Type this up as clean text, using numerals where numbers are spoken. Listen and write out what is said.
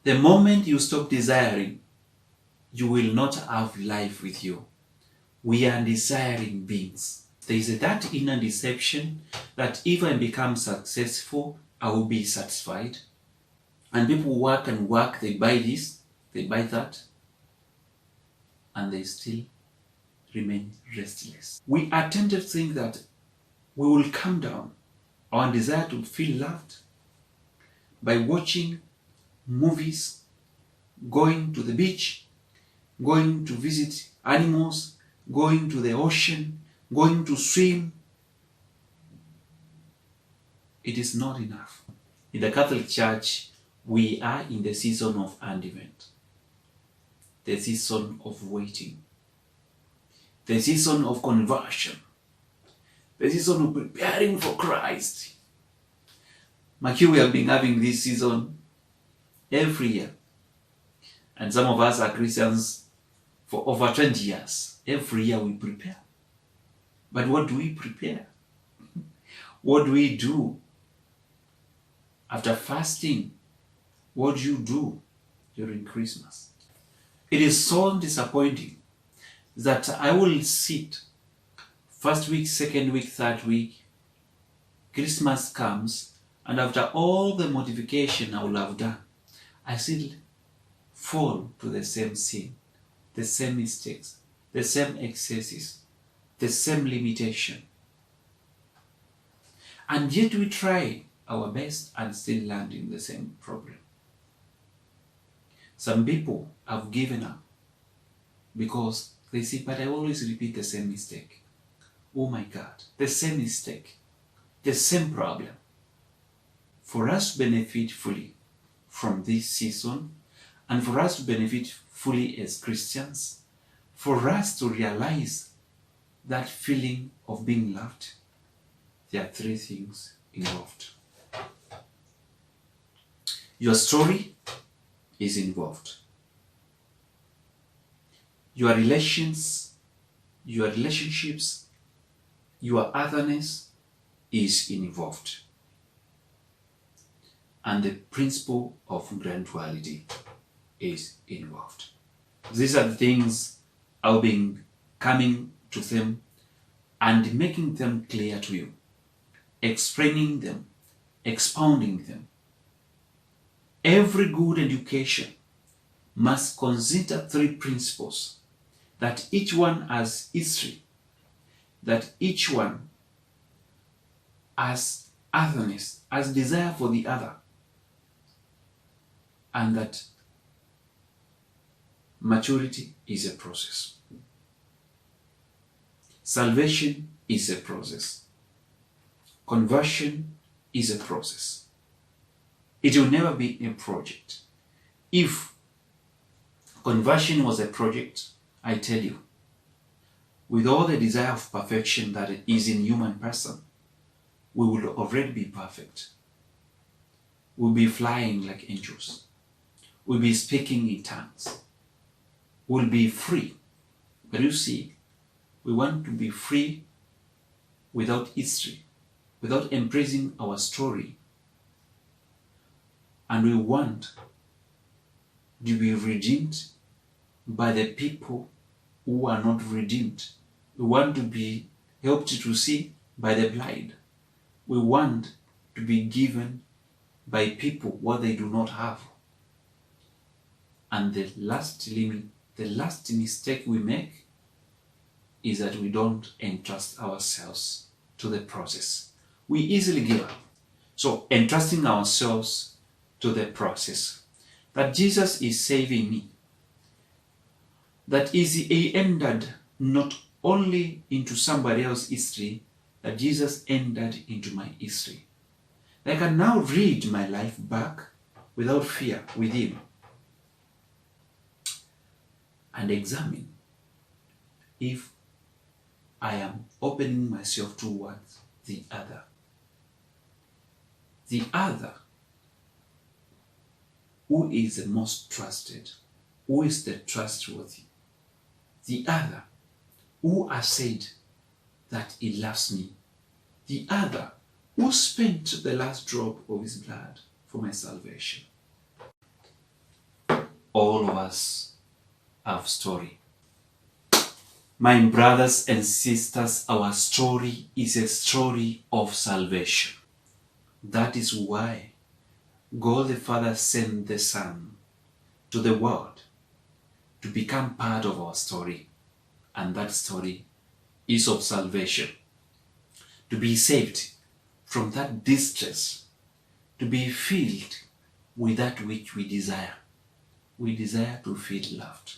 The moment you stop desiring, you will not have life with you. We are desiring beings. There is that inner deception that if I become successful, I will be satisfied. And people work and work, they buy this, they buy that, and they still remain restless. We are tempted to think that we will calm down our desire to feel loved by watching movies, going to the beach, going to visit animals, going to the ocean, going to swim. It is not enough. In the Catholic Church, we are in the season of Advent, the season of waiting, the season of conversion, the season of preparing for Christ. We have been having this season every year. And some of us are Christians for over 20 years. Every year we prepare. But what do we prepare? What do we do? After fasting, what do you do during Christmas? It is so disappointing that I will sit first week, second week, third week, Christmas comes, and after all the modification I will have done, I still fall to the same sin, the same mistakes, the same excesses, the same limitation. And yet we try our best and still land in the same problem. Some people have given up because they say, but I always repeat the same mistake. Oh my God, the same mistake, the same problem. For us to benefit fully from this season, and for us to benefit fully as Christians, for us to realize that feeling of being loved, there are three things involved. Your story is involved. Your relationships, your otherness is involved. And the principle of graduality is involved. These are the things I've been coming to them and making them clear to you, explaining them, expounding them. Every good education must consider three principles, that each one has history, that each one has otherness, has desire for the other, and that maturity is a process. Salvation is a process. Conversion is a process. It will never be a project. If conversion was a project, I tell you, with all the desire of perfection that is in human person, we will already be perfect. We'll be flying like angels. We'll be speaking in tongues. We'll be free. But you see, we want to be free without history, without embracing our story. And we want to be redeemed by the people who are not redeemed. We want to be helped to see by the blind. We want to be given by people what they do not have. And the last mistake we make is that we don't entrust ourselves to the process. We easily give up. So entrusting ourselves to the process, that Jesus is saving me, that He entered not only into somebody else's history, that Jesus entered into my history. I can now read my life back without fear with Him and examine if I am opening myself towards the other. The other, who is the most trusted, who is the trustworthy. The other, who has said that He loves me. The other, who spent the last drop of His blood for my salvation. All of us have story. My brothers and sisters, our story is a story of salvation. That is why God the Father sent the Son to the world to become part of our story. And that story is of salvation. To be saved from that distress, to be filled with that which we desire. We desire to feel loved.